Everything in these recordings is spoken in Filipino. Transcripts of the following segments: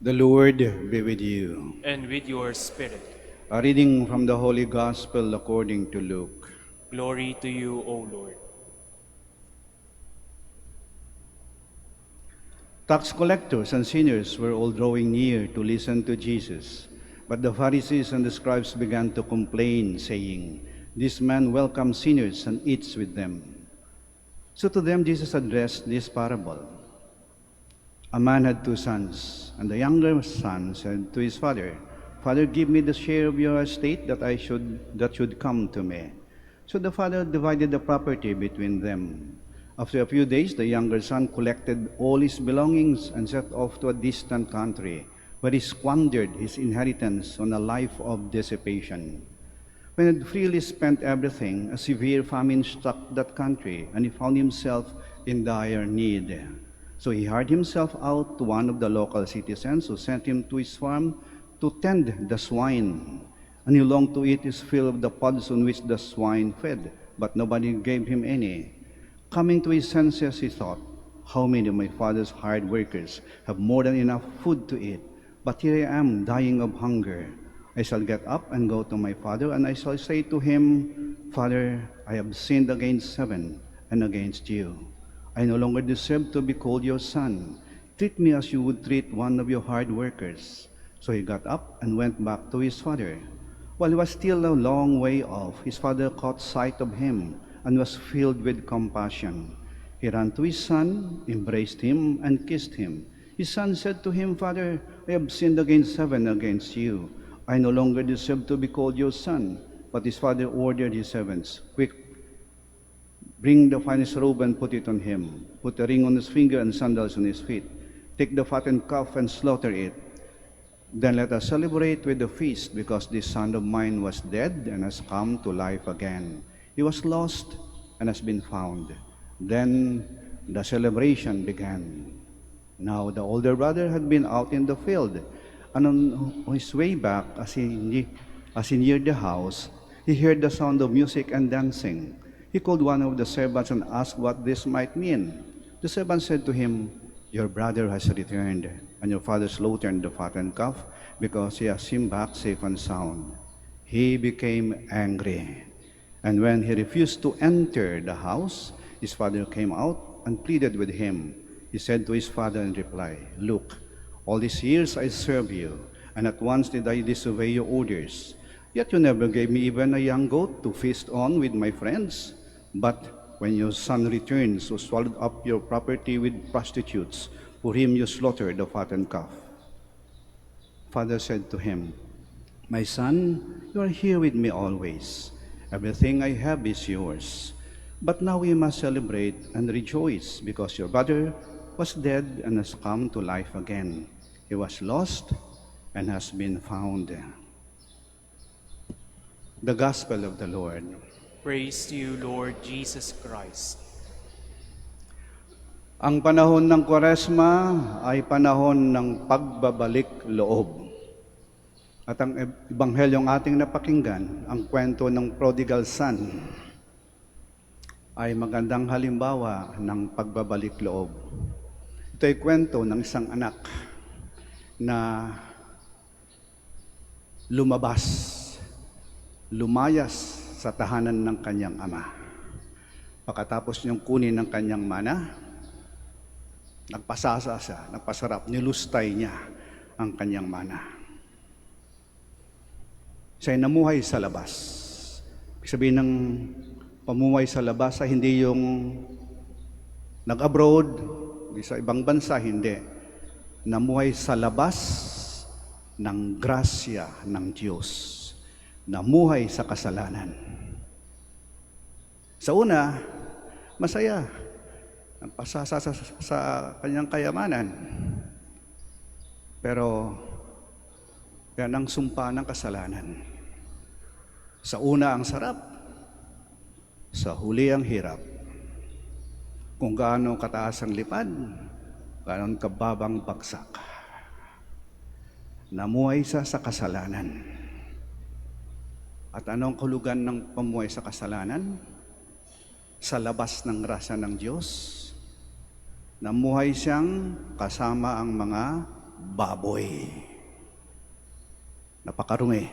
The Lord be with you. And with your spirit. A reading from the Holy Gospel according to Luke. Glory to you, O Lord. Tax collectors and sinners were all drawing near to listen to Jesus. But the Pharisees and the scribes began to complain, saying, "This man welcomes sinners and eats with them." So to them Jesus addressed this parable. A man had two sons, and the younger son said to his father, "Father, give me the share of your estate that should come to me." So the father divided the property between them. After a few days, the younger son collected all his belongings and set off to a distant country, where he squandered his inheritance on a life of dissipation. When he had freely spent everything, a severe famine struck that country, and he found himself in dire need. So he hired himself out to one of the local citizens, who sent him to his farm to tend the swine. And he longed to eat his fill of the pods on which the swine fed, but nobody gave him any. Coming to his senses, he thought, "How many of my father's hired workers have more than enough food to eat? But here I am, dying of hunger. I shall get up and go to my father, and I shall say to him, 'Father, I have sinned against heaven and against you. I no longer deserve to be called your son. Treat me as you would treat one of your hired workers.' So he got up and went back to his father. While he was still a long way off, his father caught sight of him and was filled with compassion. He ran to his son, embraced him, and kissed him. His son said to him, 'Father, I have sinned against heaven and against you. I no longer deserve to be called your son.' But his father ordered his servants, 'Quick, bring the finest robe and put it on him. Put a ring on his finger and sandals on his feet. Take the fattened calf and slaughter it. Then let us celebrate with a feast, because this son of mine was dead and has come to life again. He was lost and has been found.' Then the celebration began. Now the older brother had been out in the field, and on his way back, as he neared the house, he heard the sound of music and dancing. He called one of the servants and asked what this might mean. The servant said to him, 'Your brother has returned, and your father slaughtered the fattened calf, because he has him back safe and sound.' He became angry, and when he refused to enter the house, his father came out and pleaded with him. He said to his father in reply, 'Look, all these years I served you, and not once did I disobey your orders. Yet you never gave me even a young goat to feast on with my friends. But when your son returns, you swallowed up your property with prostitutes, for him you slaughtered the fattened calf.' Father said to him, 'My son, you are here with me always. Everything I have is yours. But now we must celebrate and rejoice, because your brother was dead and has come to life again. He was lost and has been found.'" The Gospel of the Lord. Praise to you, Lord Jesus Christ. Ang panahon ng Kwaresma ay panahon ng pagbabalik loob. At ang ebanghelyong ating napakinggan, ang kwento ng prodigal son, ay magandang halimbawa ng pagbabalik loob. Ito ay kwento ng isang anak na lumayas sa tahanan ng kanyang ama. Pagkatapos niyang kunin ng kanyang mana, nagpasasa siya, nagpasarap, nilustay niya ang kanyang mana. Siya'y namuhay sa labas. Ibig sabihin ng pamuhay sa labas ay hindi yung nag-abroad, sa ibang bansa, hindi. Namuhay sa labas ng grasya ng Diyos. Namuhay sa kasalanan. Sa una, masaya. Nagpasasa sa kanyang kayamanan. Pero yan ang sumpa ng kasalanan. Sa una ang sarap, sa huli ang hirap. Kung gaano kataas ang lipad, gaano kababang bagsak. Namuhay siya sa kasalanan. At anong kahulugan ng pamuhay sa kasalanan? Sa labas ng grasya ng Diyos, namuhay siyang kasama ang mga baboy. Napakarumi.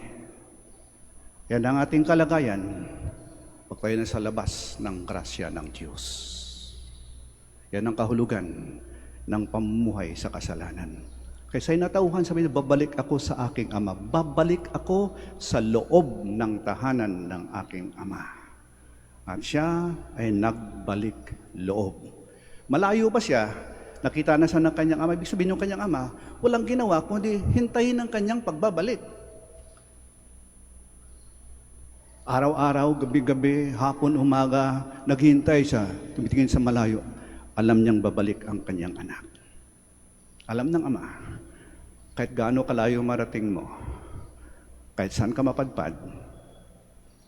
Yan ang ating kalagayan pag tayo na sa labas ng grasya ng Diyos. Yan ang kahulugan ng pamumuhay sa kasalanan. Kaya sa'yo natauhan, sabi niya, babalik ako sa aking ama. Babalik ako sa loob ng tahanan ng aking ama. At siya ay nagbalik loob. Malayo pa siya, nakita na siya ng kanyang ama. Ibig sabihin yung kanyang ama, walang ginawa kundi hintayin ang kanyang pagbabalik. Araw-araw, gabi-gabi, hapon, umaga, naghihintay siya, tumitingin sa malayo. Alam niyang babalik ang kanyang anak. Alam ng ama, kahit gaano kalayo marating mo, kahit saan ka mapadpad,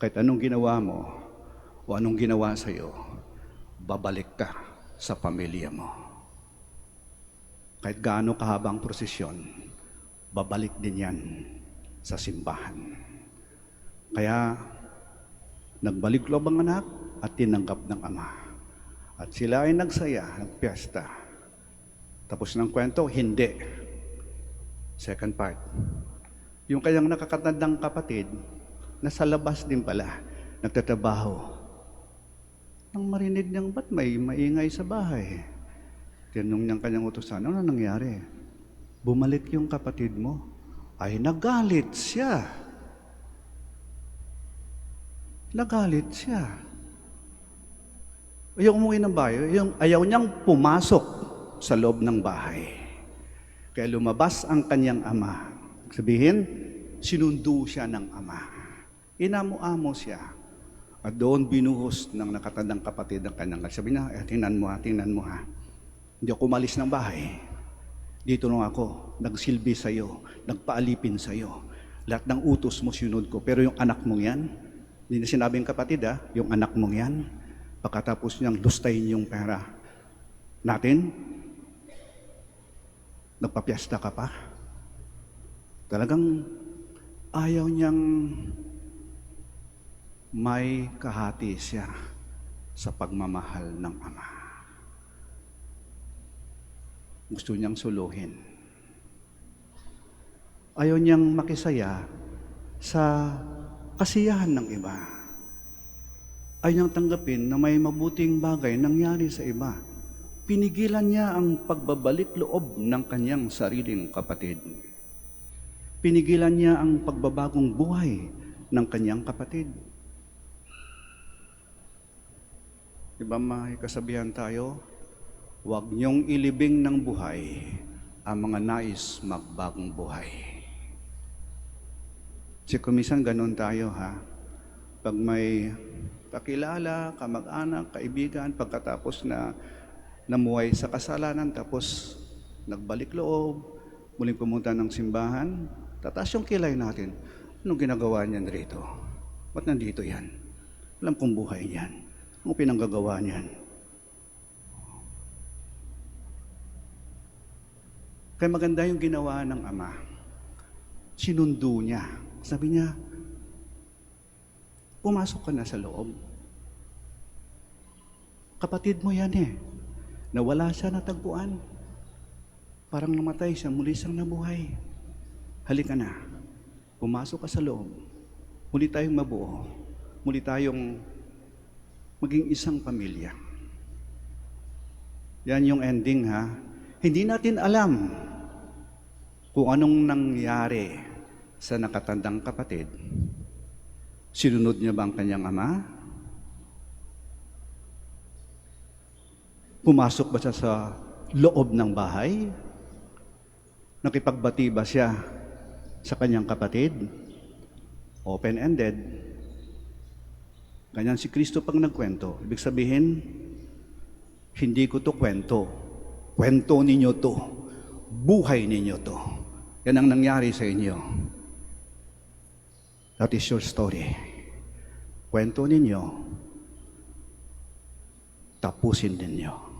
kahit anong ginawa mo, o anong ginawa sa iyo, babalik ka sa pamilya mo. Kahit gaano kahabang prosesyon, babalik din yan sa simbahan. Kaya, nagbalik loob ang anak at tinanggap ng ama. At sila ay nagsaya, nagpiesta. Tapos ng kwento, hindi. Second part. Yung kanyang nakakatandang kapatid, nasa labas din pala, nagtatrabaho. Nang marinig niyang, ba't may maingay sa bahay? Tinanong niyang kanyang utusan, ano nangyari? Bumalik yung kapatid mo. Ay, nagalit siya. Nagalit siya. Ayaw umuwi ng bahay, ayaw niyang pumasok sa loob ng bahay. Kaya lumabas ang kanyang ama. Sabihin, sinundo siya ng ama. Inamo-amo siya. At doon binuhos ng nakatandang kapatid ng kanyang. Sabi niya, tingnan mo ha. Hindi ako umalis ng bahay. Dito nung ako, nagsilbi sa'yo, nagpaalipin sa'yo. Lahat ng utos mo sinunod ko. Pero yung anak mong yan, hindi na sinabing kapatid yung anak mong yan, pagkatapos niyang lustayin yung pera natin, nagpapiesta ka pa. Talagang ayaw niyang may kahati siya sa pagmamahal ng ama. Gusto niyang suluhin. Ayaw niyang makisaya sa kasiyahan ng iba. Ay niyang tanggapin na may mabuting bagay nangyari sa iba. Pinigilan niya ang pagbabalik loob ng kanyang sariling kapatid. Pinigilan niya ang pagbabagong buhay ng kanyang kapatid. Diba may kasabihan tayo, huwag niyong ilibing ng buhay ang mga nais magbagong buhay. Kasi kumisan ganun tayo Pag may kakilala, kamag-anak, kaibigan, pagkatapos na namuhay sa kasalanan, tapos nagbalik loob, muling pumunta ng simbahan, tataas yung kilay natin. Anong ginagawa niyan rito? Ba't nandito yan? Alam kong buhay niyan. Anong pinanggagawa niyan? Kaya maganda yung ginawa ng ama. Sinundo niya. Sabi niya, pumasok ka na sa loob. Kapatid mo yan Nawala siya, natagpuan. Parang namatay siya, muli siyang nabuhay. Halika na, pumasok ka sa loob. Muli tayong mabuo. Muli tayong maging isang pamilya. Yan yung ending Hindi natin alam kung anong nangyari sa nakatandang kapatid. Sinunod niya ba ang kanyang ama? Pumasok ba siya sa loob ng bahay? Nakipagbati ba siya sa kanyang kapatid? Open-ended. Ganyan si Kristo pag nagkwento. Ibig sabihin, hindi ko to kwento. Kwento ninyo to. Buhay ninyo to. Yan ang nangyari sa inyo. That is your story. Kwento ninyo, tapusin ninyo.